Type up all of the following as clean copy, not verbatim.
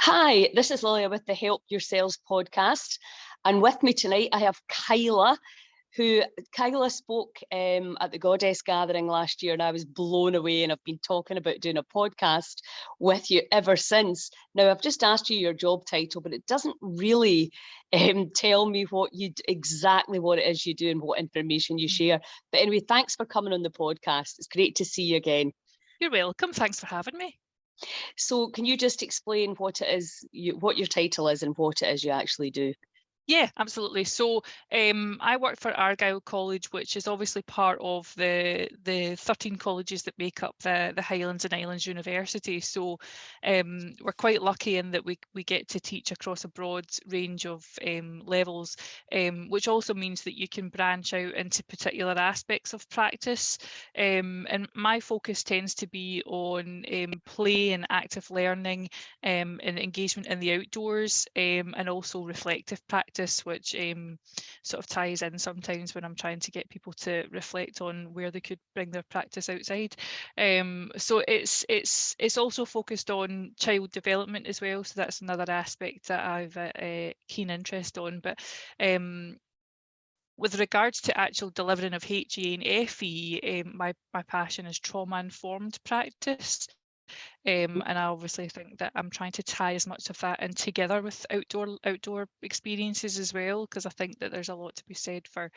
Hi, this is Lilia with the Help Yourselves podcast. And with me tonight, I have Kyla, Kyla spoke at the Goddess Gathering last year, and I was blown away, and I've been talking about doing a podcast with you ever since. Now, I've just asked you your job title, but it doesn't really tell me exactly what it is you do and what information you share. But anyway, thanks for coming on the podcast. It's great to see you again. You're welcome. Thanks for having me. So can you just explain what it is, what your title is and what it is you actually do? Yeah, absolutely. So I work for Argyll College, which is obviously part of the 13 colleges that make up the Highlands and Islands University. So we're quite lucky in that we get to teach across a broad range of levels, which also means that you can branch out into particular aspects of practice. And my focus tends to be on play and active learning and engagement in the outdoors, and also reflective practice, which sort of ties in sometimes when I'm trying to get people to reflect on where they could bring their practice outside. So it's also focused on child development as well. So that's another aspect that I've a keen interest on. But with regards to actual delivering of HEA and FE, my passion is trauma-informed practice. And I obviously think that I'm trying to tie as much of that in together with outdoor experiences as well, because I think that there's a lot to be said for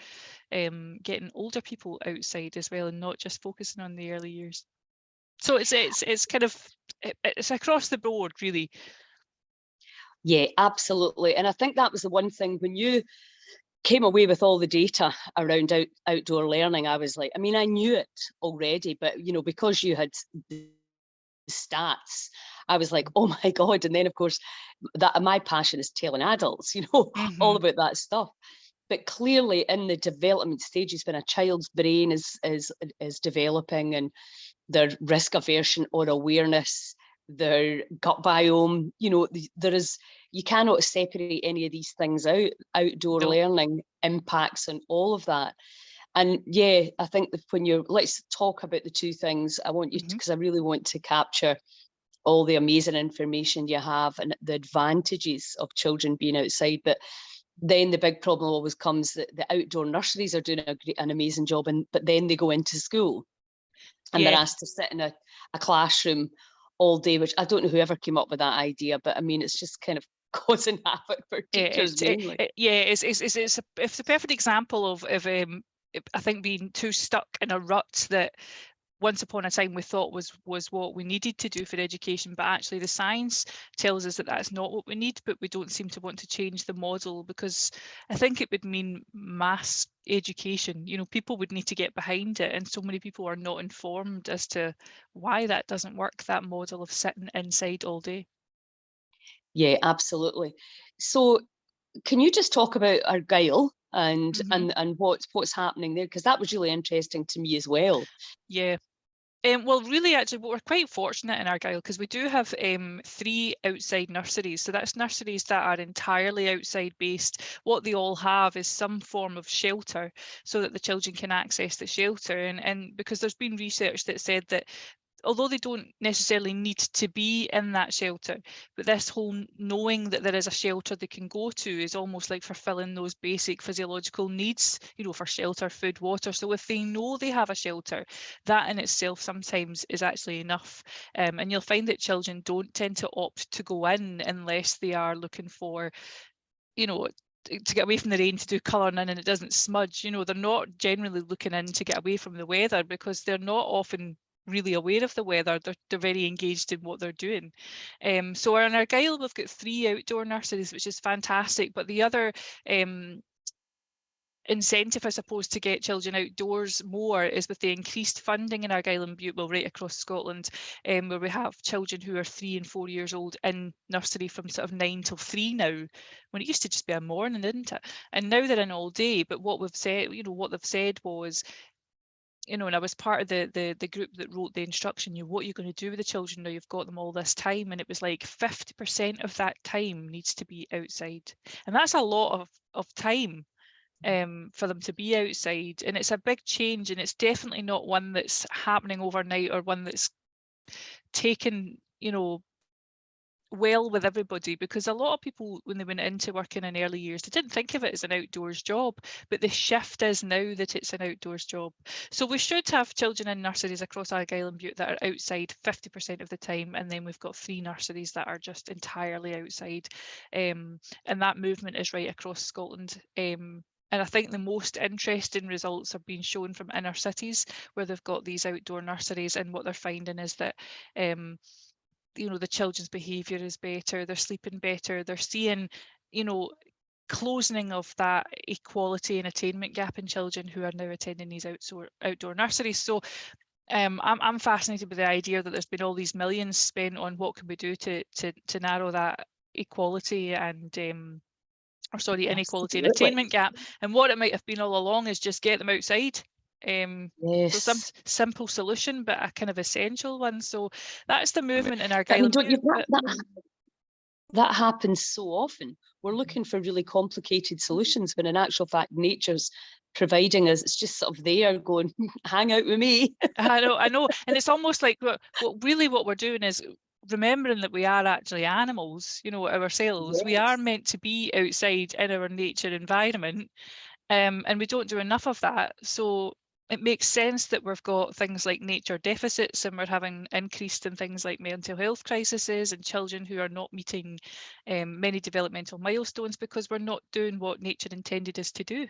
getting older people outside as well, and not just focusing on the early years. So it's kind of it's across the board, really. Yeah, absolutely. And I think that was the one thing when you came away with all the data around outdoor learning, I was like, I mean, I knew it already, but because you had the stats, I was like, oh my God. And then of course that my passion is telling adults, all about that stuff. But clearly in the development stages, when a child's brain is developing, and their risk aversion or awareness, their gut biome, you cannot separate any of these things out. Outdoor learning impacts on all of that. And yeah, I think that let's talk about the two things. I want you to, because I really want to capture all the amazing information you have and the advantages of children being outside. But then the big problem always comes that the outdoor nurseries are doing an amazing job, but then they go into school and they're asked to sit in a classroom all day, which I don't know whoever came up with that idea, but I mean, it's just kind of causing havoc for teachers mainly. It's a perfect example of I think being too stuck in a rut that once upon a time we thought was what we needed to do for education, but actually the science tells us that that's not what we need, but we don't seem to want to change the model, because I think it would mean mass education. People would need to get behind it, and so many people are not informed as to why that doesn't work, that model of sitting inside all day. Yeah, absolutely. So can you just talk about Argyll and what's happening there? Because that was really interesting to me as well. Yeah. Well, really, actually, we're quite fortunate in Argyll because we do have 3 outside nurseries. So that's nurseries that are entirely outside based. What they all have is some form of shelter so that the children can access the shelter. And because there's been research that said that although they don't necessarily need to be in that shelter, but this whole knowing that there is a shelter they can go to is almost like fulfilling those basic physiological needs, for shelter, food, water. So if they know they have a shelter, that in itself sometimes is actually enough. And you'll find that children don't tend to opt to go in unless they are looking for, to get away from the rain, to do colouring in and it doesn't smudge. They're not generally looking in to get away from the weather, because they're not often really aware of the weather. They're very engaged in what they're doing. So in Argyll, we've got 3 outdoor nurseries, which is fantastic. But the other incentive, I suppose, to get children outdoors more is with the increased funding in Argyll and Bute, well, right across Scotland, where we have children who are 3 and 4 years old in nursery from sort of 9 till 3 now, when it used to just be a morning, didn't it? And now they're in all day. But what we've said, what they've said was, and I was part of the group that wrote the instruction, what are you going to do with the children now you've got them all this time? And it was like 50% of that time needs to be outside. And that's a lot of time for them to be outside. And it's a big change, and it's definitely not one that's happening overnight or one that's taken, well with everybody, because a lot of people, when they went into working in early years, they didn't think of it as an outdoors job, but the shift is now that it's an outdoors job. So we should have children in nurseries across Argyll and Bute that are outside 50% of the time, and then we've got 3 nurseries that are just entirely outside, and that movement is right across Scotland. And I think the most interesting results are being shown from inner cities where they've got these outdoor nurseries, and what they're finding is that you know, the children's behaviour is better, they're sleeping better, they're seeing, you know, closing of that equality and attainment gap in children who are now attending these outdoor nurseries. So I'm fascinated with the idea that there's been all these millions spent on what can we do to narrow that equality and inequality and Absolutely. attainment gap, and what it might have been all along is just get them outside. So some Yes. simple solution, but a kind of essential one. So that's the movement in I Argyll mean, and don't you, Bute. that happens so often. We're looking for really complicated solutions when in actual fact nature's providing us. It's just sort of there going, hang out with me. I know, and it's almost like what we're doing is remembering that we are actually animals, you know, ourselves. We are Yes. meant to be outside in our nature environment, and we don't do enough of that. So it makes sense that we've got things like nature deficits, and we're having increased in things like mental health crises and children who are not meeting many developmental milestones because we're not doing what nature intended us to do.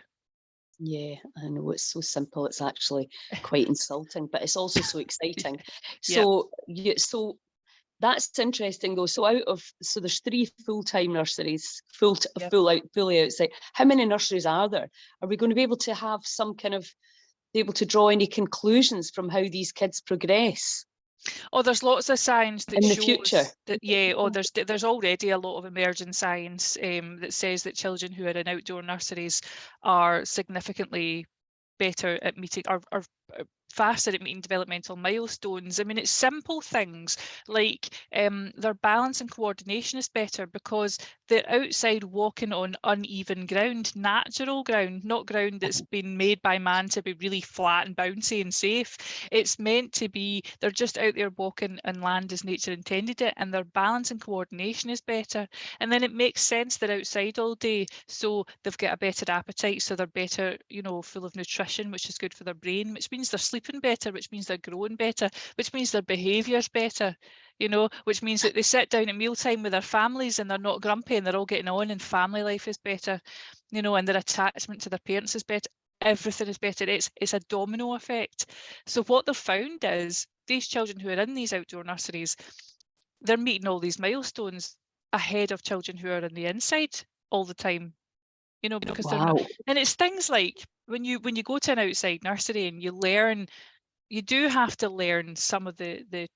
Yeah, I know, it's so simple. It's actually quite insulting, but it's also so exciting. Yep, So, so that's interesting though. So there's 3 full-time nurseries, yep. fully outside. How many nurseries are there? Are we going to be able to have some kind of be able to draw any conclusions from how these kids progress Oh, there's lots of science that in the future? shows that, yeah, there's already a lot of emerging science that says that children who are in outdoor nurseries are significantly better at meeting or faster at meeting developmental milestones. I mean, it's simple things like their balance and coordination is better because they're outside walking on uneven ground, natural ground, not ground that's been made by man to be really flat and bouncy and safe. It's meant to be, they're just out there walking on land as nature intended it, and their balance and coordination is better. And then it makes sense they're outside all day, so they've got a better appetite, so they're better, you know, full of nutrition, which is good for their brain, which means they're sleeping better, which means they're growing better, which means their behaviour's better, you know, which means that they sit down at mealtime with their families and they're not grumpy and they're all getting on, and family life is better, you know, and their attachment to their parents is better. Everything is better. It's a domino effect. So what they've found is these children who are in these outdoor nurseries, they're meeting all these milestones ahead of children who are on the inside all the time, you know, because they're not. Wow. And it's things like when you go to an outside nursery and you learn, you do have to learn some of the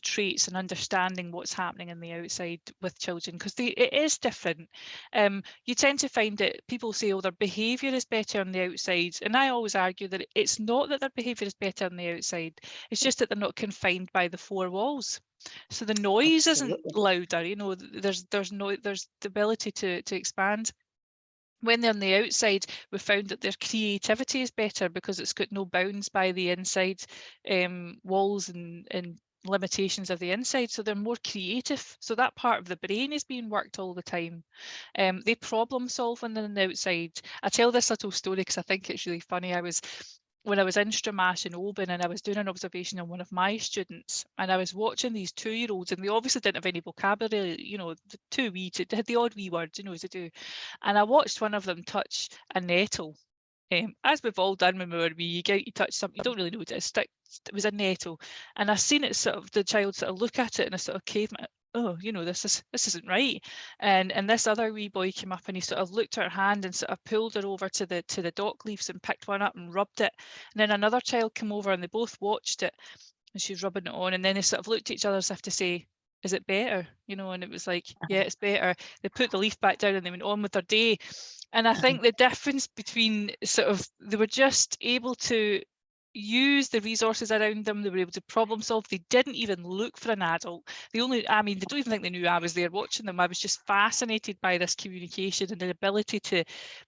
traits and understanding what's happening in the outside with children, because it is different. You tend to find that people say, oh, their behaviour is better on the outside, and I always argue that it's not that their behaviour is better on the outside, it's just that they're not confined by the 4 walls. So the noise isn't Absolutely. louder, you know, there's the ability to expand. When they're on the outside, we found that their creativity is better because it's got no bounds by the inside walls and limitations of the inside, so they're more creative. So that part of the brain is being worked all the time. They problem solve when they're on the outside. I tell this little story because I think it's really funny. When I was in Stramash in Oban, and I was doing an observation on one of my students, and I was watching these 2-year-olds, and they obviously didn't have any vocabulary, you know, too wee, they had the odd wee words, you know, as they do. And I watched one of them touch a nettle. As we've all done when we were wee, you touch something, you don't really know what it is. It was a nettle. And I seen it sort of, the child sort of look at it in a sort of caveman, oh, you know, this isn't right. And this other wee boy came up and he sort of looked at her hand and sort of pulled her over to the dock leaves and picked one up and rubbed it. And then another child came over and they both watched it and she was rubbing it on. And then they sort of looked at each other as if to say, is it better? You know, and it was like, yeah, it's better. They put the leaf back down and they went on with their day. And I think the difference between sort of, they were just able to use the resources around them, they were able to problem solve, they didn't even look for an adult. They don't even think they knew I was there watching them. I was just fascinated by this communication and their ability to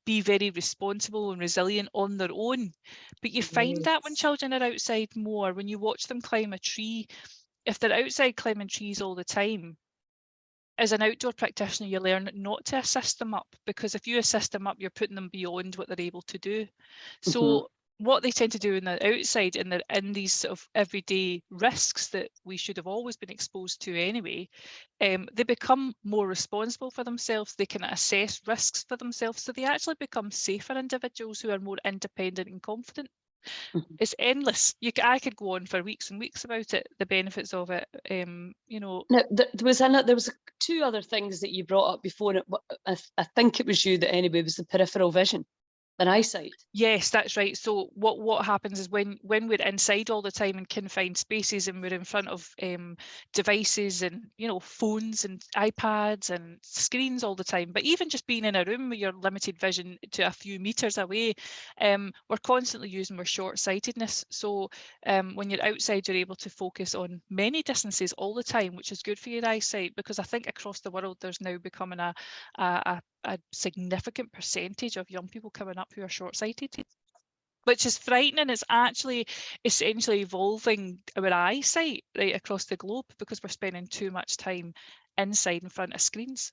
be very responsible and resilient on their own. But you find that when Yes. children are outside more, when you watch them climb a tree, if they're outside climbing trees all the time, as an outdoor practitioner, you learn not to assist them up, because if you assist them up, you're putting them beyond what they're able to do. So what they tend to do in the outside, in these sort of everyday risks that we should have always been exposed to anyway, they become more responsible for themselves. They can assess risks for themselves. So they actually become safer individuals who are more independent and confident. It's endless. I could go on for weeks and weeks about it, the benefits of it. You know. Now, there was two other things that you brought up before. I think it was you that anyway, was the peripheral vision and eyesight. Yes, that's right. So what happens is when we're inside all the time in confined spaces and we're in front of devices and, you know, phones and iPads and screens all the time, but even just being in a room with your limited vision to a few meters away, we're constantly using our short-sightedness. So when you're outside, you're able to focus on many distances all the time, which is good for your eyesight, because I think across the world there's now becoming a significant percentage of young people coming up who are short-sighted, which is frightening. It's actually essentially evolving our eyesight right across the globe because we're spending too much time inside in front of screens.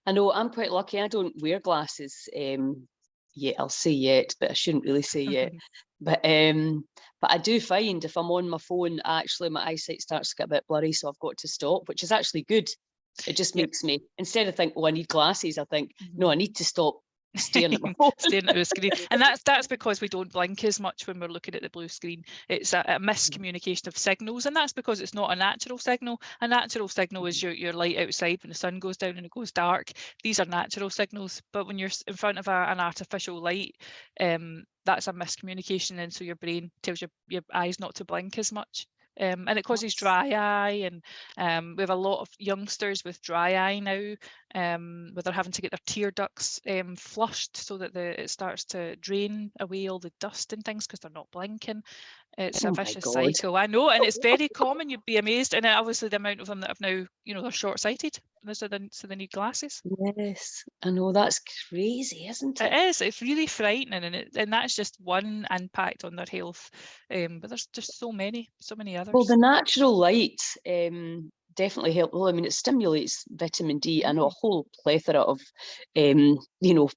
I know I'm quite lucky. I don't wear glasses yet. I'll say yet, but I shouldn't really say yet. But I do find if I'm on my phone, actually my eyesight starts to get a bit blurry, so I've got to stop, which is actually good. It just makes me, instead of think, oh, I need glasses, I think, no, I need to stop staring at my phone. Staring at the screen. And that's because we don't blink as much when we're looking at the blue screen. It's a miscommunication of signals, and that's because it's not a natural signal. A natural signal is your light outside when the sun goes down and it goes dark. These are natural signals, but when you're in front of an artificial light, that's a miscommunication, and so your brain tells your eyes not to blink as much. And it causes dry eye, and we have a lot of youngsters with dry eye now, where they're having to get their tear ducts flushed so that it starts to drain away all the dust and things because they're not blinking. It's a vicious cycle, I know, and it's very common. You'd be amazed, and obviously the amount of them that have now, you know, they're short-sighted, so they need glasses. Yes, I know, that's crazy, isn't it? It is. It's really frightening, and that's just one impact on their health. But there's just so many others. Well, the natural light definitely helps. Well, I mean, it stimulates vitamin D and a whole plethora of, you know,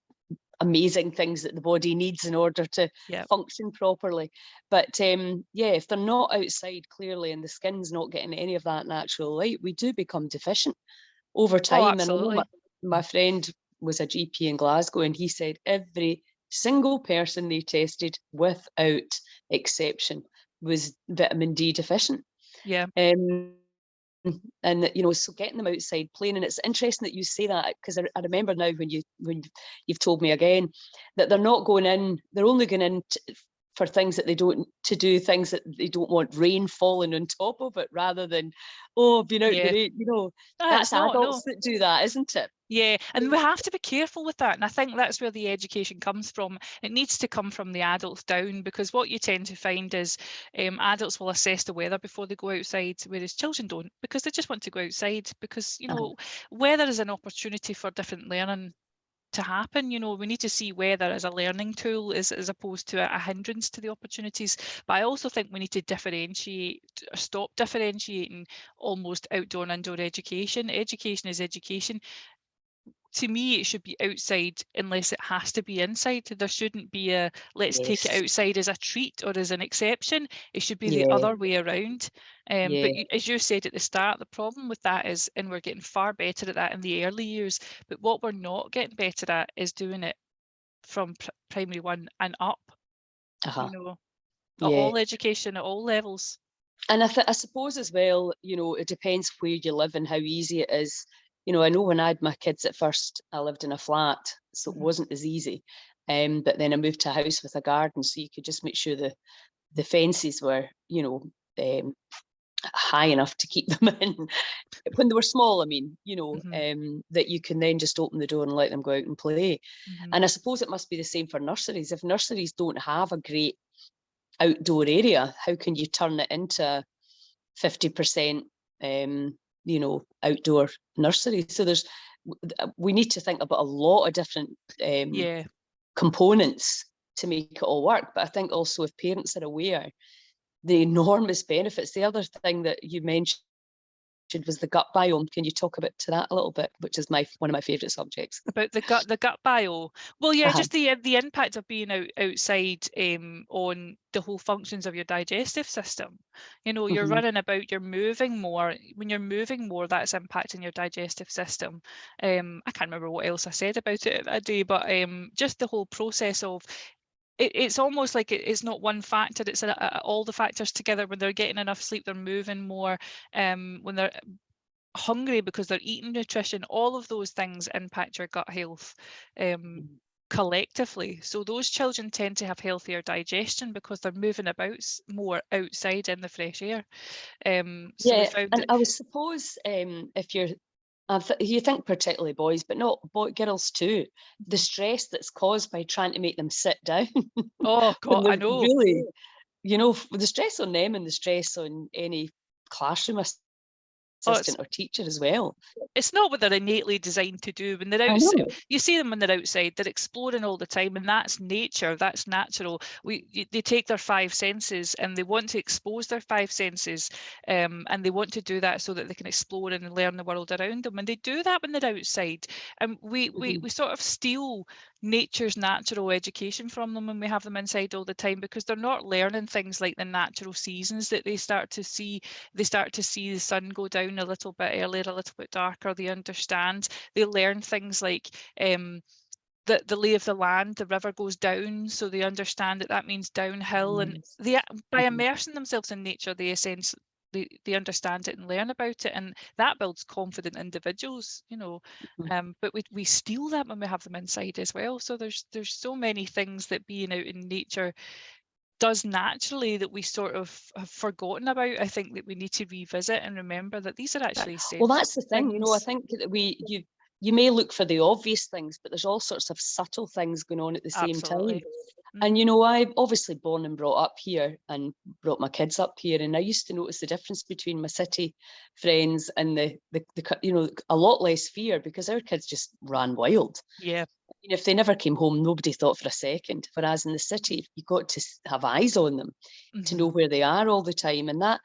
amazing things that the body needs in order to function properly. But yeah, if they're not outside clearly and the skin's not getting any of that natural light, we do become deficient over time. Oh, absolutely. And my friend was a GP in Glasgow, and he said every single person they tested without exception was vitamin D deficient. Yeah. And you know, so getting them outside playing, and it's interesting that you say that, because I remember now when you've told me again that they're not going in, they're only going in for things that they don't, to do things that they don't want rain falling on top of it, rather than, oh, being out in the rain, you know. That's adults that do that, isn't it? Yeah, and we have to be careful with that. And I think that's where the education comes from. It needs to come from the adults down, because what you tend to find is adults will assess the weather before they go outside, whereas children don't, because they just want to go outside, because, you know, weather is an opportunity for different learning to happen. You know, we need to see weather as a learning tool as opposed to a hindrance to the opportunities. But I also think we need to differentiate, or stop differentiating almost outdoor and indoor education. Education is education. To me, it should be outside unless it has to be inside. There shouldn't be a let's take it outside as a treat or as an exception. It should be the other way around. But as you said at the start, the problem with that is, and we're getting far better at that in the early years, but what we're not getting better at is doing it from primary one and up, you know, all education at all levels. And I suppose as well, you know, it depends where you live and how easy it is. You know, I know when I had my kids at first, I lived in a flat, so it wasn't as easy. But then I moved to a house with a garden, so you could just make sure the fences were, you know, high enough to keep them in. When they were small, I mean, you know, that you can then just open the door and let them go out and play. And I suppose it must be the same for nurseries. If nurseries don't have a great outdoor area, how can you turn it into 50%, you know, outdoor nursery? So we need to think about a lot of different components to make it all work. But I think also if parents are aware the enormous benefits, the other thing that you mentioned was the gut biome. Can you talk about to that a little bit, which is one of my favourite subjects? About the gut bio. Well, yeah, just the impact of being outside on the whole functions of your digestive system. You know, you're running about, you're moving more. When you're moving more, that's impacting your digestive system. I can't remember what else I said about it that day, but just the whole process of it's almost like it's not one factor, it's all the factors together. When they're getting enough sleep, they're moving more. When they're hungry because they're eating nutrition, all of those things impact your gut health collectively. So those children tend to have healthier digestion because they're moving about more outside in the fresh air. So we found and I would suppose if you think particularly boys, but not girls too, the stress that's caused by trying to make them sit down. Oh God, I know. Really, the stress on them and the stress on any classroom assistant or teacher as well. It's not what they're innately designed to do. When they're outside, you see them when they're outside, they're exploring all the time, and that's nature, that's natural. They take their 5 senses and they want to expose their 5 senses, and they want to do that so that they can explore and learn the world around them. And they do that when they're outside. And we sort of steal nature's natural education from them when we have them inside all the time, because they're not learning things like the natural seasons that they start to see. They start to see the sun go down a little bit earlier, a little bit darker. They understand. They learn things like the lay of the land. The river goes down, so they understand that means downhill. And by immersing themselves in nature, they essentially they understand it and learn about it, and that builds confident individuals, but we steal that when we have them inside as well. So there's so many things that being out in nature does naturally that we sort of have forgotten about. I think that we need to revisit and remember that these are actually well, that's the thing, things. I think that you may look for the obvious things, but there's all sorts of subtle things going on at the same time. And I'm obviously born and brought up here and brought my kids up here, and I used to notice the difference between my city friends and the a lot less fear, because our kids just ran wild. Yeah. If they never came home, nobody thought for a second. Whereas in the city, you've got to have eyes on them to know where they are all the time, and that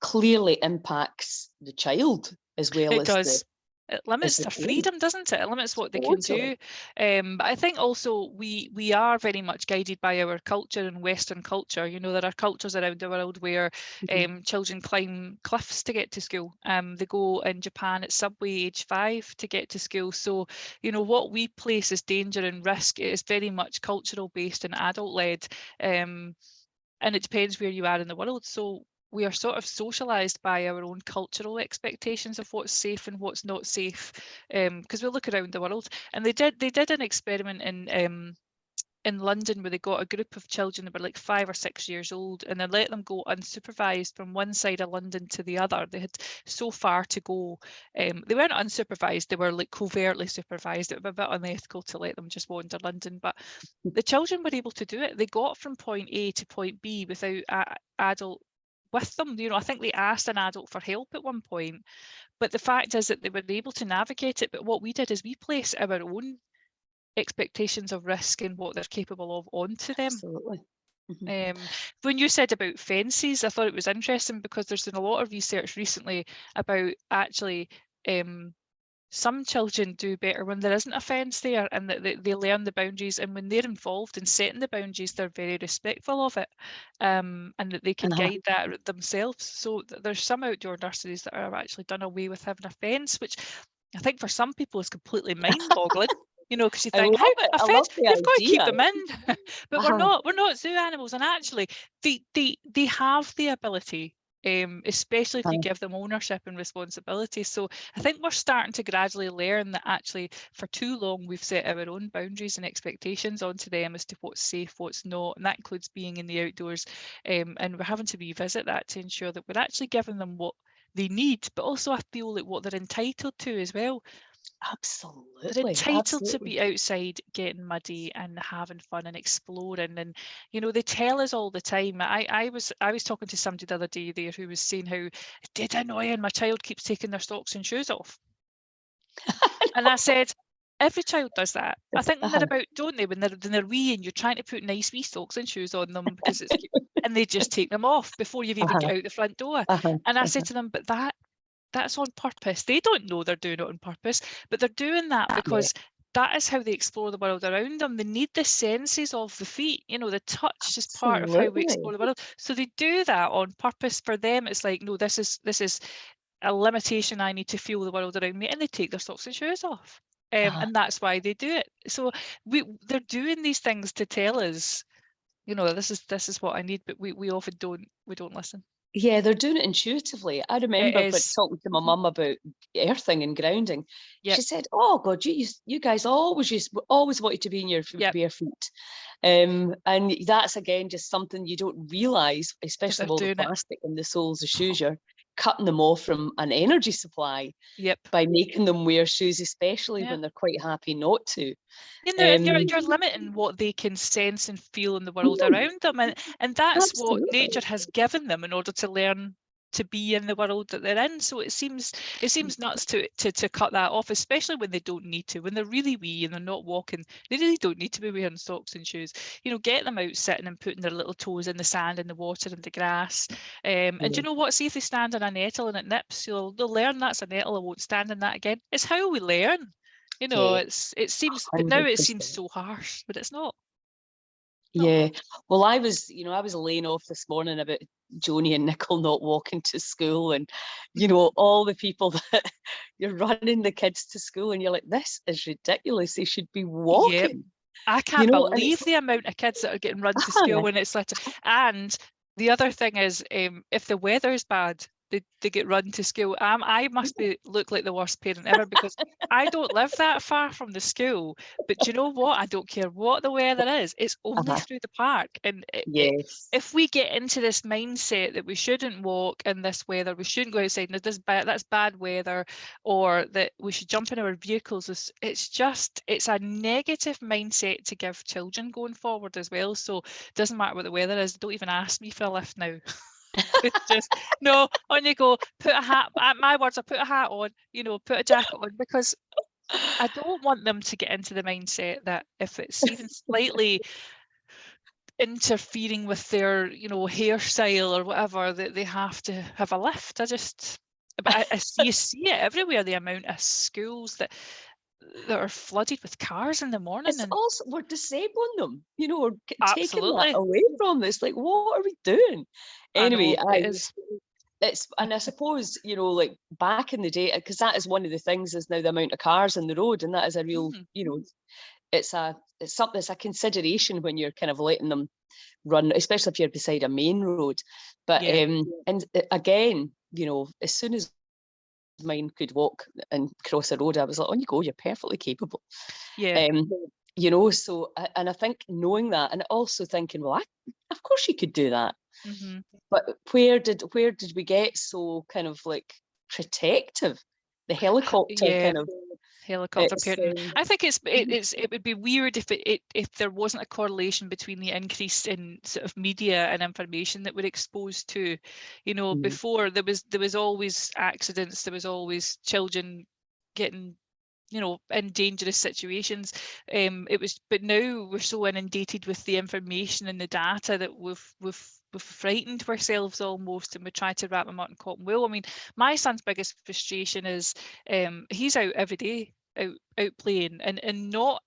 clearly impacts the child as well. It does. It limits their freedom, doesn't it? It limits what they can do. But I think also we are very much guided by our culture and Western culture. There are cultures around the world where children climb cliffs to get to school. They go in Japan at Subway age 5 to get to school. So, what we place as danger and risk is very much cultural based and adult led. And it depends where you are in the world. So we are sort of socialized by our own cultural expectations of what's safe and what's not safe, because we look around the world. And they did an experiment in London where they got a group of children that were like 5 or 6 years old, and they let them go unsupervised from one side of London to the other. They had so far to go. They weren't unsupervised, they were like covertly supervised. It would be a bit unethical to let them just wander London, but the children were able to do it. They got from point A to point B without an adult with them. I think they asked an adult for help at one point, but the fact is that they were able to navigate it. But what we did is we place our own expectations of risk and what they're capable of onto them. Absolutely. When you said about fences, I thought it was interesting, because there's been a lot of research recently about actually some children do better when there isn't a fence there, and that they learn the boundaries, and when they're involved in setting the boundaries, they're very respectful of it, and that they can guide that themselves. So there's some outdoor nurseries that are actually done away with having a fence, which I think for some people is completely mind-boggling. Because you think, how a fence, you've got to keep them in. But we're not zoo animals, and actually they have the ability, especially if you give them ownership and responsibility. So I think we're starting to gradually learn that actually for too long we've set our own boundaries and expectations onto them as to what's safe, what's not, and that includes being in the outdoors, and we're having to revisit that to ensure that we're actually giving them what they need, but also I feel like what they're entitled to as well. Absolutely. They're entitled to be outside getting muddy and having fun and exploring. And they tell us all the time. I was talking to somebody the other day there who was saying how it did annoy, and my child keeps taking their socks and shoes off. And I said, every child does that. I think when they're about, don't they? When they're wee and you're trying to put nice wee socks and shoes on them because it's cute, and they just take them off before you've even got out the front door. And I said to them, but that that's on purpose. They don't know they're doing it on purpose, but they're doing that Yeah. because that is how they explore the world around them. They need the senses of the feet, the touch is part of how we explore the world. So they do that on purpose. For them, it's like, no, this is a limitation. I need to feel the world around me, and they take their socks and shoes off. And that's why they do it. So they're doing these things to tell us, this is what I need, but we often don't listen. Yeah, they're doing it intuitively. I It remember when is. talking to my mum about earthing and grounding, Yep. she said, "Oh God, you guys always wanted to be in your Yep. bare feet," and that's again just something you don't realise, especially with all the plastic in the soles of shoes. You're cutting them off from an energy supply. Yep. By making them wear shoes, especially when they're quite happy not to. You're limiting what they can sense and feel in the world around them, and that's Absolutely. what nature has given them in order to learn to be in the world that they're in. So it seems nuts to cut that off, especially when they don't need to. When they're really wee and they're not walking, they really don't need to be wearing socks and shoes. Get them out sitting and putting their little toes in the sand and the water and the grass. And do you know what? See if they stand on a nettle and it nips, they'll learn that's a nettle. I won't stand in that again. It's how we learn. It seems, but now it seems 100%. so harsh, but it's not. Yeah. Well, I was laying off this morning about Joni and Nicole not walking to school, and all the people that you're running the kids to school, and you're like, this is ridiculous. They should be walking. Yep. I can't believe the amount of kids that are getting run to school when it's like, and the other thing is, if the weather's bad, they get run to school. I must look like the worst parent ever, because I don't live that far from the school. But you know what? I don't care what the weather is. It's only through the park. And if we get into this mindset that we shouldn't walk in this weather, we shouldn't go outside, and that's bad weather, or that we should jump in our vehicles, it's a negative mindset to give children going forward as well. So it doesn't matter what the weather is. Don't even ask me for a lift now. It's just, no, on you go, put a hat, my words are put a hat on, put a jacket on, because I don't want them to get into the mindset that if it's even slightly interfering with their, hairstyle or whatever, that they have to have a lift. But you see it everywhere, the amount of schools that are flooded with cars in the morning. It's also, we're disabling them, we're taking Absolutely. that away from them. It's like, what are we doing? Anyway, and I suppose, like back in the day, because that is one of the things, is now the amount of cars on the road, and that is a real, it's something that's a consideration when you're kind of letting them run, especially if you're beside a main road. But and again, as soon as mine could walk and cross a road, I was like, on you go, you're perfectly capable. So, and I think knowing that, and also thinking, well, of course you could do that. But where did we get so kind of like protective? The helicopter kind of helicopter parenting. I think it would be weird if there wasn't a correlation between the increase in sort of media and information that we're exposed to. Before there was always accidents, there was always children getting in dangerous situations. But now we're so inundated with the information and the data that we've frightened ourselves almost, and we try to wrap them up in cotton wool. I mean, my son's biggest frustration is he's out every day, out playing, and not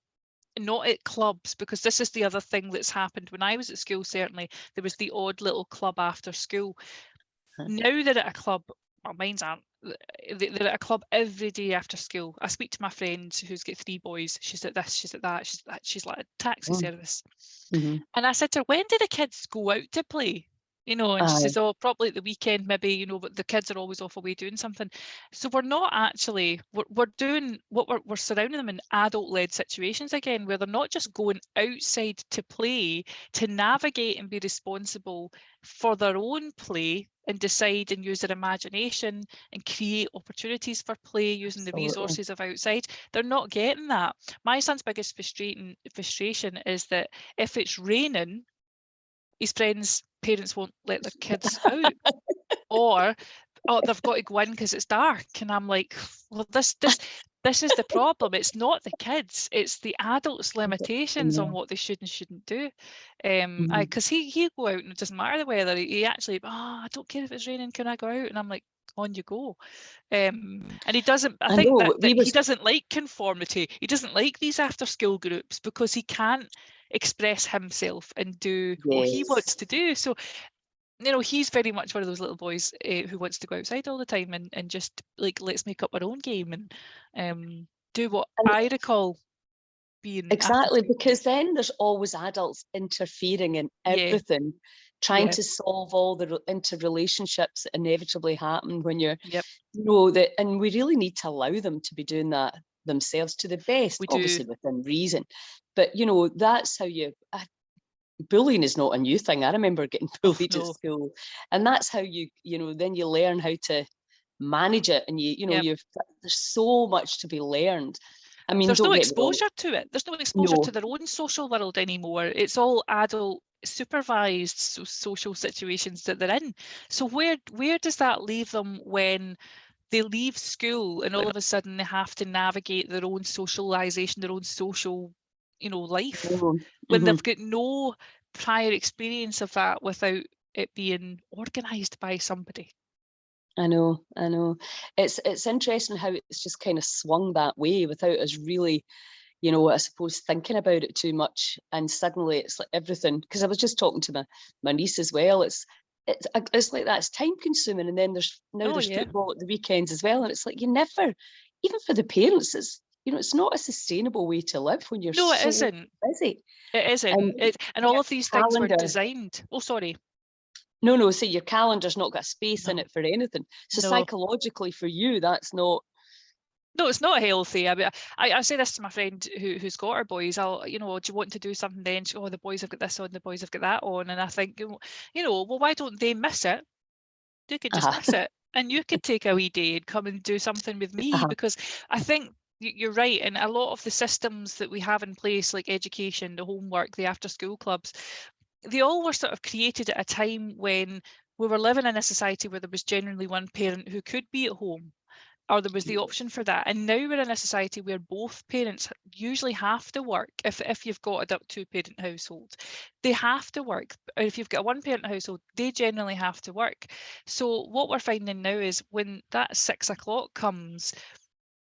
at clubs, because this is the other thing that's happened. When I was at school, certainly there was the odd little club after school. Now they're at a club, well, mine's aren't, they're at a club every day after school. I speak to my friend who's got 3 boys. She's at this, she's at that, she's like a taxi service. And I said to her, when do the kids go out to play? And she says, oh, probably at the weekend, maybe, but the kids are always off away doing something. So we're not actually, we're doing what we're surrounding them in adult-led situations again, where they're not just going outside to play, to navigate and be responsible for their own play and decide and use their imagination and create opportunities for play using the resources of outside. They're not getting that. My son's biggest frustration is that if it's raining, his friends' parents won't let their kids out, or they've got to go in because it's dark. And I'm like, well, this is the problem. It's not the kids, it's the adults' limitations on what they should and shouldn't do. Because he go out and it doesn't matter the weather. He actually, I don't care if it's raining, can I go out? And I'm like, on you go. And he doesn't, I I think know that he doesn't like conformity. He doesn't like these after school groups because he can't express himself and do what he wants yes. to do. So, you know, he's very much one of those little boys who wants to go outside all the time and just like, let's make up our own game and do what And I recall being after exactly, school. because then there's always adults interfering in Yeah, everything, trying yeah, to solve all the interrelationships that inevitably happen when you're, yep, you know, that, and we really need to allow them to be doing that themselves to the best, we do. obviously within reason. But you know, that's how you. Bullying is not a new thing. I remember getting Oh bullied at no, school, and that's how you know, then you learn how to manage it, and you know, yep. there's so much to be learned. I mean, There's don't no get me wrong. exposure to it. There's no exposure to No, their own social world anymore. It's all adult supervised social situations that they're in. So where does that leave them when they leave school and all of a sudden they have to navigate their own socialization, their own social, you know, life, no. when Hmm. they've got no prior experience of that without it being organized by somebody? I know, I know. It's interesting how it's just kind of swung that way without us really, you know, I suppose thinking about it too much. And suddenly it's like everything. Because I was just talking to my niece as well. It's like that. It's time consuming, and then Oh there's yeah. football at the weekends as well. And it's like you never, even for the parents, it's, you know, it's not a sustainable way to live when you're No, it so isn't. busy. It And isn't. And all your of these things were calendar. designed. Oh, sorry. No, no, see, your calendar's not got a space in No, it for anything. So no. psychologically for you, that's not. No, it's not healthy. I mean, I say this to my friend who's got her boys. I'll, you know, do you want to do something then? She, oh, the boys have got this on, the boys have got that on. And I think, you know, well, why don't they miss it? They could just Uh-huh, miss it. And you could take a wee day and come and do something with me, uh-huh. because I think you're right. And a lot of the systems that we have in place, like education, the homework, the after school clubs, they all were sort of created at a time when we were living in a society where there was generally one parent who could be at home, or there was the option for that. And now we're in a society where both parents usually have to work. If you've got a two-parent household, they have to work. Or if you've got a one-parent household, they generally have to work. So what we're finding now is when that 6 o'clock comes,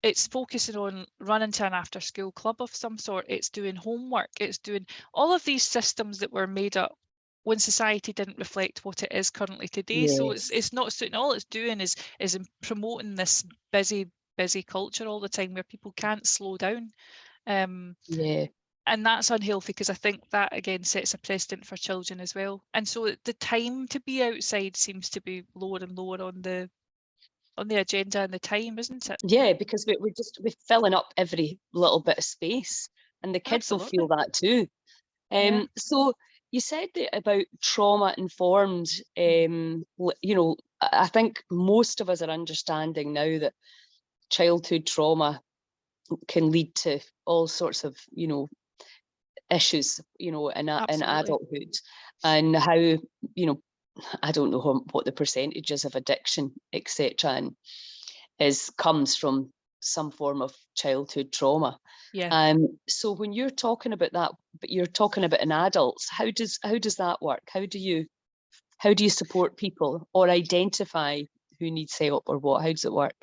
it's focusing on running to an after school club of some sort. It's doing homework. It's doing all of these systems that were made up when society didn't reflect what it is currently today. So Yes. it's not suiting. All it's doing is promoting this busy culture all the time where people can't slow down. Um, Yeah. and that's unhealthy, because I think that again sets a precedent for children as well. And so the time to be outside seems to be lower and lower on the agenda and the time, isn't it? Yeah, because we're filling up every little bit of space, and the kids will feel Absolutely. that too. Yeah. So you said that about trauma informed. Mhm. You know, I think most of us are understanding now that childhood trauma can lead to all sorts of, you know, issues, you know, in Absolutely. adulthood, and how, you know, I don't know what the percentages of addiction, etc., and is comes from some form of childhood trauma. Yeah. So when you're talking about that, but you're talking about in adults, how does that work? How do you support people or identify who needs help or what? How does it work?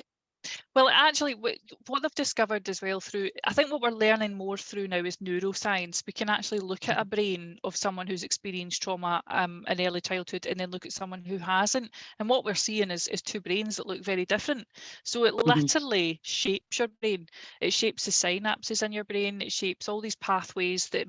Well, actually, what they've discovered as well through, I think what we're learning more through now is neuroscience. We can actually look at a brain of someone who's experienced trauma in early childhood, and then look at someone who hasn't. And what we're seeing is two brains that look very different. So it Mhm. literally shapes your brain. It shapes the synapses in your brain. It shapes all these pathways that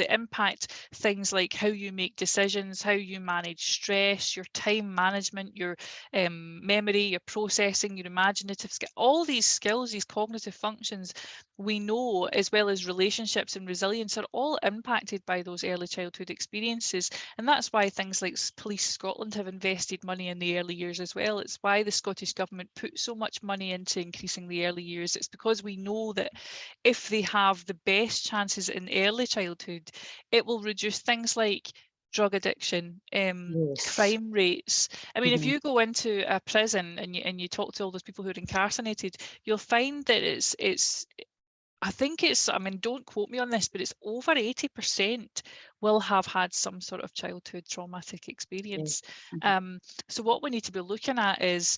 impact things like how you make decisions, how you manage stress, your time management, your memory, your processing, your imaginative skill, all these skills, these cognitive functions, we know, as well as relationships and resilience, are all impacted by those early childhood experiences. And that's why things like Police Scotland have invested money in the early years as well. It's why the Scottish Government put so much money into increasing the early years. It's because we know that if they have the best chances in early childhood, it will reduce things like drug addiction, Yes. crime rates. I mean, if Mhm. you go into a prison and you talk to all those people who are incarcerated, you'll find that it's I think it's, I mean, don't quote me on this, but it's over 80% will have had some sort of childhood traumatic Yeah. experience. Mhm. Um, so what we need to be looking at is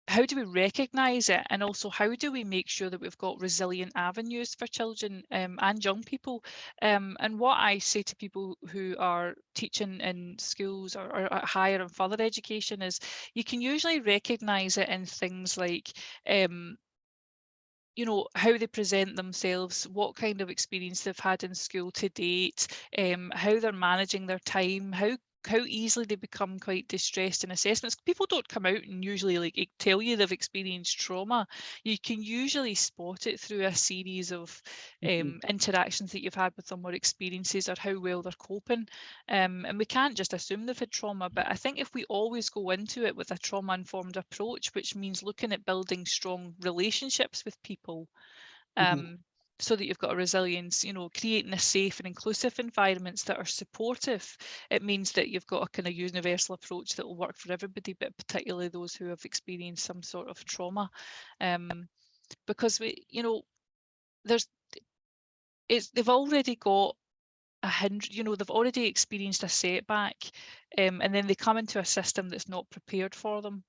how do we recognise it, and also how do we make sure that we've got resilient avenues for children and young people? And what I say to people who are teaching in schools or at higher and further education is, you can usually recognise it in things like you know, how they present themselves, what kind of experience they've had in school to date, how they're managing their time, how easily they become quite distressed in assessments. People don't come out and usually like tell you they've experienced trauma. You can usually spot it through a series of interactions that you've had with them, or experiences, or how well they're coping. And we can't just assume they've had trauma, but I think if we always go into it with a trauma-informed approach, which means looking at building strong relationships with people, so that you've got a resilience, you know, creating a safe and inclusive environments that are supportive. It means that you've got a kind of universal approach that will work for everybody, but particularly those who have experienced some sort of trauma. Because we, you know, they've already got 100, you know, they've already experienced a setback, and then they come into a system that's not prepared for them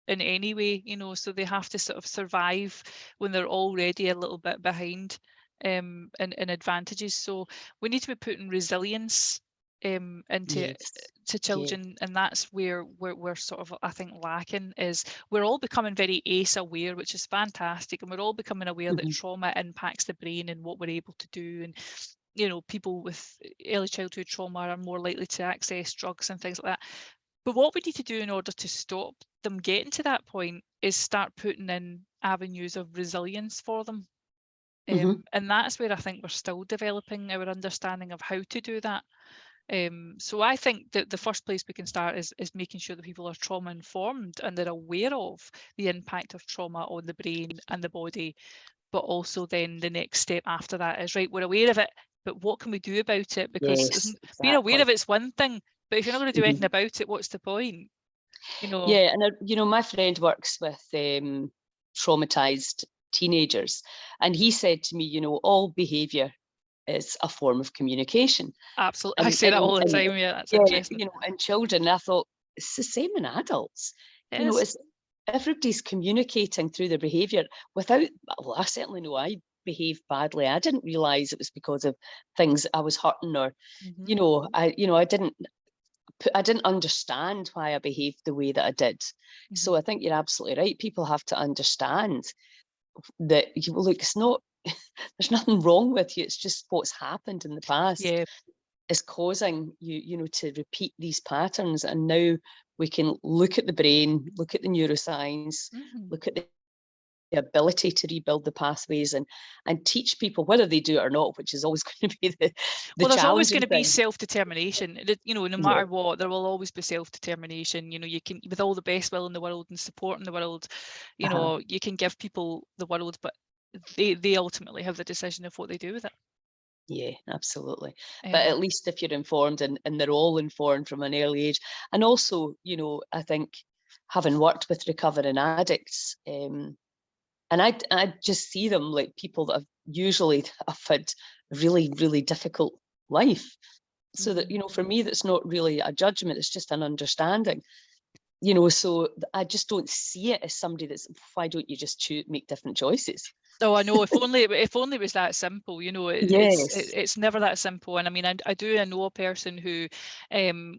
in any way, you know, so they have to sort of survive when they're already a little bit behind in advantages. So we need to be putting resilience into Yes. to Yeah. children, and that's where we're sort of, I think, lacking. Is we're all becoming very ACE aware, which is fantastic, and we're all becoming aware that trauma impacts the brain and what we're able to do. And you know, people with early childhood trauma are more likely to access drugs and things like that. But what we need to do in order to stop them getting to that point is start putting in avenues of resilience for them. And that's where I think we're still developing our understanding of how to do that. So I think that the first place we can start is making sure that people are trauma informed and they're aware of the impact of trauma on the brain and the body. But also then the next step after that is, right, we're aware of it, but what can we do about it? Because Yes, being aware of exactly. it's one thing, but if you're not going to do anything about it, what's the point? You know, Yeah, and you know, my friend works with traumatized teenagers, and he said to me, you know, all behavior is a form of communication. absolutely. I And say that all the time. Yeah, that's yeah, interesting. you know, in children, I thought it's the same in adults. It You know, is. it's everybody's communicating through their behavior without. Well, I certainly know I behaved badly. I didn't realize it was because of things I was hurting, or Mm-hmm. I didn't understand why I behaved the way that I did. Mm-hmm. So I think you're absolutely right. People have to understand that look, it's not. There's nothing wrong with you. It's just what's happened in the past Yeah. is causing you know, to repeat these patterns. And now we can look at the brain, look at the neuroscience, Mm-hmm. look at the ability to rebuild the pathways, and teach people whether they do it or not, which is always going to be the Well, there's always going challenging to be thing. self-determination. You know, no Yeah. matter what, there will always be self-determination. You know, you can, with all the best will in the world and support in the world, you Uh-huh. know, you can give people the world, but they ultimately have the decision of what they do with it. Yeah, absolutely. But Um, at least if you're informed, and they're all informed from an early age. And also, you know, I think having worked with recovering addicts, and I just see them like people that have usually have had a really, really difficult life. So that, mhm. you know, for me, that's not really a judgment, it's just an understanding. You know, so I just don't see it as somebody that's, why don't you just make different choices? Oh, I know. If only it was that simple. You know, Yes. it's never that simple. And I mean, I know a person who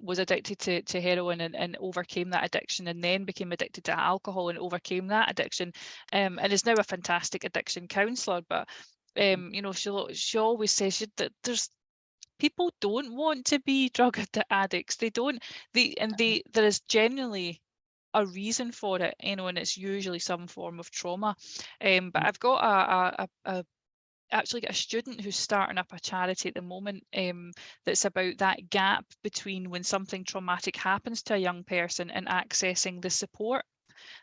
was addicted to heroin and overcame that addiction, and then became addicted to alcohol and overcame that addiction, and is now a fantastic addiction counsellor. But you know, she always says that there's people don't want to be drug addicts. They don't. There is genuinely a reason for it, you know, and it's usually some form of trauma. But I've got actually got a student who's starting up a charity at the moment, that's about that gap between when something traumatic happens to a young person and accessing the support.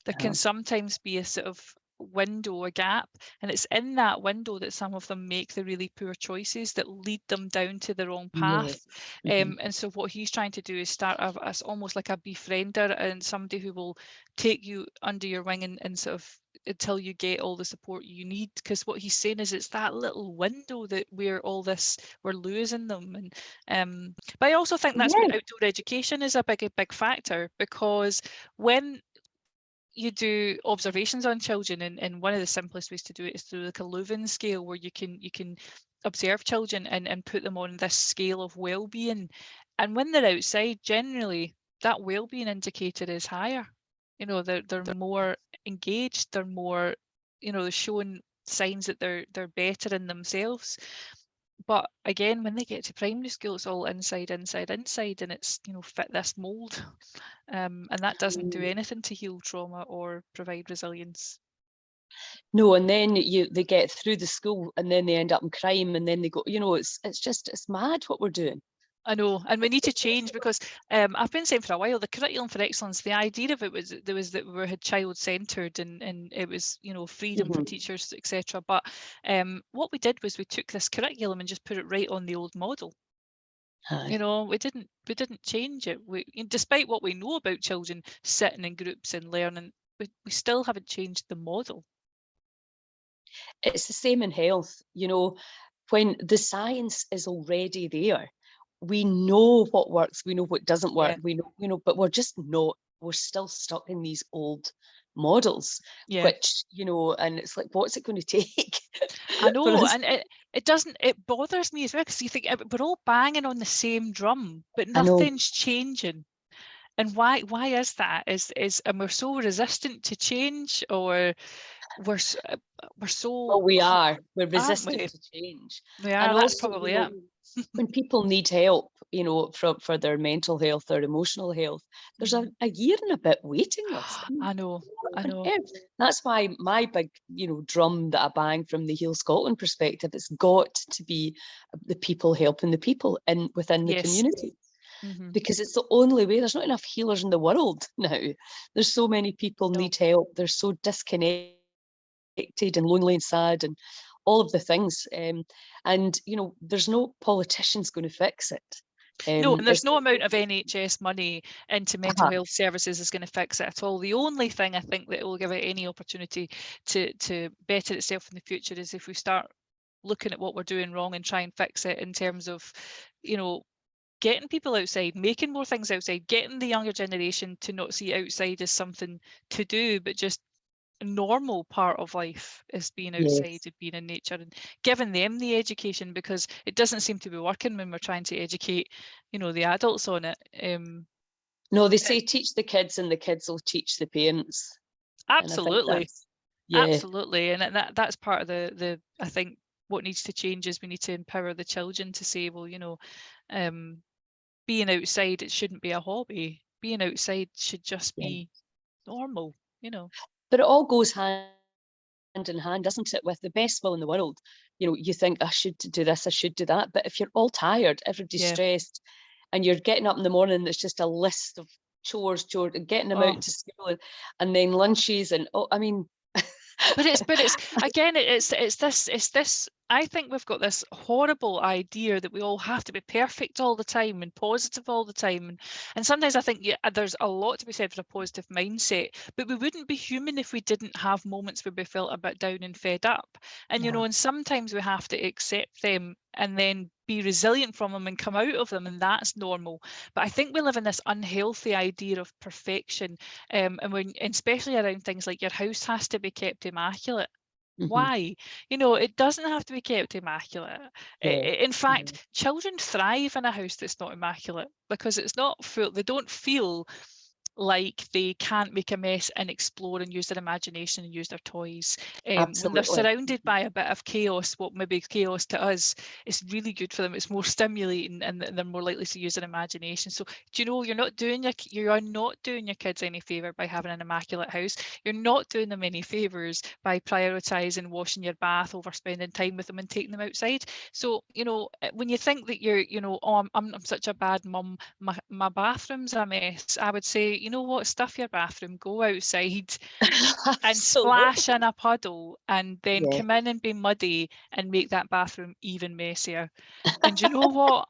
There can Uh-huh. sometimes be a sort of window, a gap, and it's in that window that some of them make the really poor choices that lead them down to the wrong Yeah. path. And so what he's trying to do is start as almost like a befriender, and somebody who will take you under your wing and sort of until you get all the support you need. Because what he's saying is it's that little window that where all this, we're losing them. And but I also think that's where Yeah. outdoor education is a big factor, because when you do observations on children, and one of the simplest ways to do it is through like a Leuven scale, where you can observe children and put them on this scale of well-being. And when they're outside, generally that well-being indicator is higher. You know, they're more engaged, they're more, you know, they're showing signs that they're better in themselves. But again, when they get to primary school, it's all inside, inside, inside, and it's, you know, fit this mold. And that doesn't do anything to heal trauma or provide resilience. No, and then they get through the school, and then they end up in crime, and then they go, you know, it's mad what we're doing. I know, and we need to change, because I've been saying for a while, the curriculum for excellence, the idea of it was that we had child-centered, and it was, you know, freedom for teachers, etc. But what we did was we took this curriculum and just put it right on the old model. You know, we didn't change it. Despite what we know about children sitting in groups and learning, we still haven't changed the model. It's the same in health, you know, when the science is already there, we know what works, we know what doesn't work, Yeah. we know, you know, but we're still stuck in these old models, Yeah. which, you know, and it's like, what's it going to take? I for know, us? and it bothers me as well, because you think we're all banging on the same drum, but I know. nothing's changing. And why is that? And we're so resistant to change, or we're so Well, we hot, are. We're aren't resistant we? to change. We And are. That's also, you probably know, it. when people need help, you know, for their mental health, their emotional health, there's a year and a bit waiting list. I mean, I know. I on know. earth? That's why my big, you know, drum that I bang from the Heal Scotland perspective, it's got to be the people helping the people within the Yes. community. Because it's the only way. There's not enough healers in the world now. There's so many people No. need help. They're so disconnected and lonely and sad and all of the things. And, you know, there's no politicians going to fix it. No, and there's It's no amount of NHS money into mental health services is going to fix it at all. The only thing I think that will give it any opportunity to better itself in the future is if we start looking at what we're doing wrong and try and fix it in terms of, you know, getting people outside, making more things outside, getting the younger generation to not see outside as something to do, but just a normal part of life is being outside yes. and being in nature, and giving them the education, because it doesn't seem to be working when we're trying to educate, you know, the adults on it. No, they say teach the kids and the kids will teach the parents. And I think Absolutely, that's, yeah, absolutely, and that's part of the I think what needs to change is we need to empower the children to say, well, you know, being outside, it shouldn't be a hobby. Being outside should just yeah. be normal, you know. But it all goes hand in hand, doesn't it? With the best will in the world, you know, you think I should do this, I should do that. But if you're all tired, everybody's Yeah. stressed, and you're getting up in the morning, there's just a list of chores, and getting them Oh. out to school, and then lunches, and oh, I mean, But it's again, it's this. I think we've got this horrible idea that we all have to be perfect all the time and positive all the time, and sometimes I think, yeah, there's a lot to be said for a positive mindset, but we wouldn't be human if we didn't have moments where we felt a bit down and fed up, and you know, and sometimes we have to accept them and then be resilient from them and come out of them, and that's normal. But I think we live in this unhealthy idea of perfection, and especially around things like your house has to be kept immaculate. mhm, Why? You know, it doesn't have to be kept immaculate. yeah, In yeah, fact, children thrive in a house that's not immaculate, because it's not full. They don't feel like they can't make a mess and explore and use their imagination and use their toys. When they're absolutely. surrounded by a bit of chaos, what maybe chaos to us, it's really good for them. It's more stimulating, and they're more likely to use their imagination. So, do you know, you are not doing your kids any favour by having an immaculate house. You're not doing them any favours by prioritising washing your bath over spending time with them and taking them outside. So, you know, when you think that you're, you know, oh, I'm such a bad mum, my bathroom's a mess, I would say, you know what, stuff your bathroom, go outside and splash Absolutely. in a puddle, and then Yeah, come in and be muddy and make that bathroom even messier. And you know what?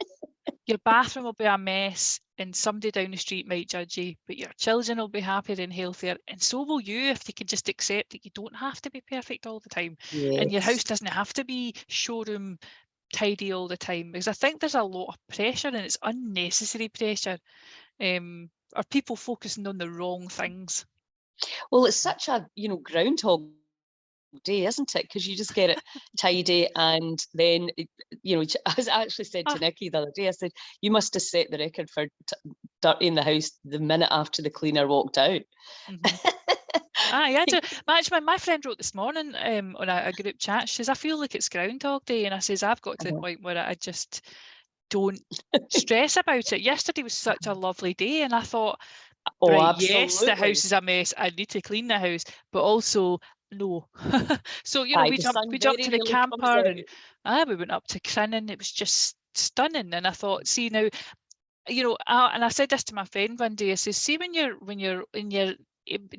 Your bathroom will be a mess and somebody down the street might judge you, but your children will be happier and healthier. And so will you, if you can just accept that you don't have to be perfect all the time. And your house yes. doesn't have to be showroom tidy all the time, because I think there's a lot of pressure, and it's unnecessary pressure. Are people focusing on the wrong things? Well, it's such a, groundhog day, isn't it? Because you just get it tidy, and then, I actually said to Ah, Nikki the other day, I said, you must have set the record for dirty in the house the minute after the cleaner walked out. mhm. I do. Actually, my friend wrote this morning on a group chat. She says, I feel like it's Groundhog Day. And I says, I've got to the point where I just don't stress about it. Yesterday was such a lovely day. And I thought, Oh, right, yes, the absolutely. house is a mess. I need to clean the house. But also, no. So, Aye, we the jumped sun to very the rarely comes camper, out. and we went up to Crinan. It was just stunning. And I thought, see now, and I said this to my friend one day. I says, see, when you're in your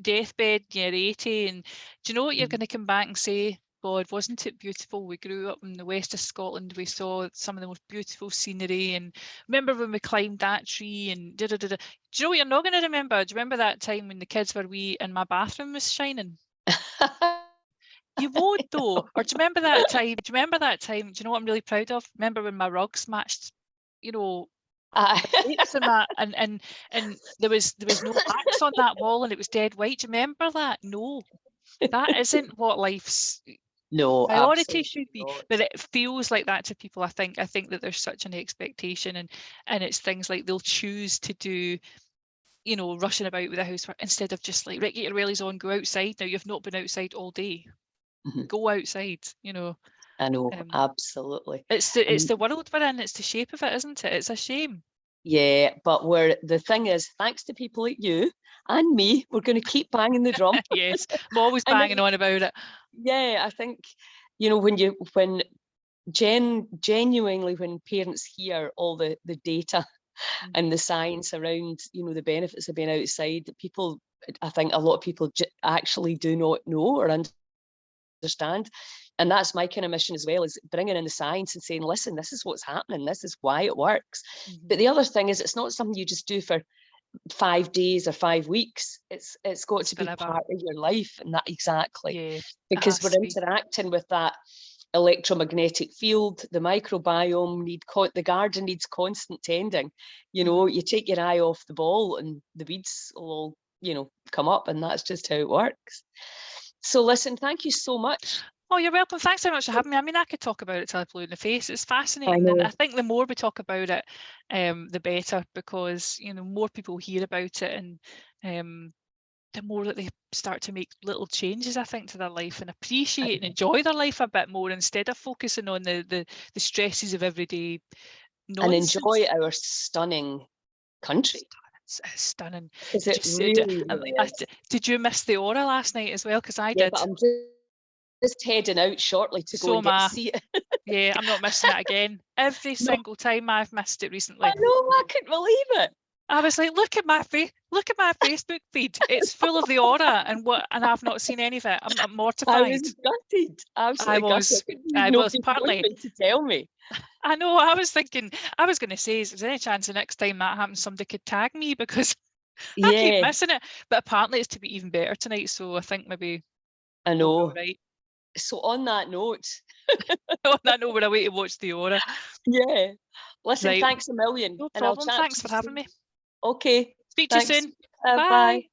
deathbed, you're 80, and do you know what you're going to come back and say? God, wasn't it beautiful? We grew up in the west of Scotland. We saw some of the most beautiful scenery, and remember when we climbed that tree and da da da da. Do you know what you're not going to remember? Do you remember that time when the kids were wee and my bathroom was shining? You won't though. Or do you remember that time? Do you remember that time? Do you know what I'm really proud of? Remember when my rugs matched, drapes and that, and there was no wax on that wall, and it was dead white. Do you remember that? No, that isn't what life's No, priority absolutely should be. not. But it feels like that to people. I think that there's such an expectation, and it's things like they'll choose to do, rushing about with the housework instead of just like, right, get your wellies on, go outside. Now you've not been outside all day. Mhm. Go outside. I know, Um, absolutely. it's the world we're in. It's the shape of it, isn't it? It's a shame. Yeah, but the thing is, thanks to people like you and me, we're going to keep banging the drum. Yes, I'm always And banging on about it. yeah, I think, when genuinely, when parents hear all the data and the science around, the benefits of being outside, I think a lot of people actually do not know or understand. And that's my kind of mission as well, is bringing in the science and saying, listen, this is what's happening, this is why it works. But the other thing is, it's not something you just do for 5 days or 5 weeks. It's got It's to be forever. part of your life, and that exactly, Yeah, it because has we're to be. interacting with that electromagnetic field. The microbiome the garden needs constant tending. You take your eye off the ball and the weeds will all, come up, and that's just how it works. So listen, thank you so much. Oh, you're welcome. Thanks so much for having me. I mean, I could talk about it till I blew in the face. It's I fascinating, and I know. think the more we talk about it, the better, because more people hear about it, and the more that they start to make little changes, I think, to their life, and appreciate and enjoy their life a bit more, instead of focusing on the stresses of everyday And nonsense. enjoy our stunning country, It's stunning. because Did it you see? really, really is. Did you miss the aura last night as well? Because I Yeah, did. but I'm just heading out shortly to go So and am get to I. see it. Yeah, I'm not missing it again. Every No, single time I've missed it I recently. know, I couldn't believe it. I was like, look at my Facebook feed. It's full of the aura, and I've not seen any of it. I'm I was mortified. gutted, I absolutely gutted. was. I couldn't believe I was nobody phoned partly. me to tell me. I know. I was thinking. I was going to say, is there any chance the next time that happens, somebody could tag me, because I keep Yeah, missing it. But apparently, it's to be even better tonight. So I think maybe I we'll be all know. right. So on that note, I know we're away to watch the aura. yeah. Listen, Right. thanks a million, No and I'll problem. chat Thanks to you for having soon. me. Okay, Speak to you thanks. soon. Bye. Bye.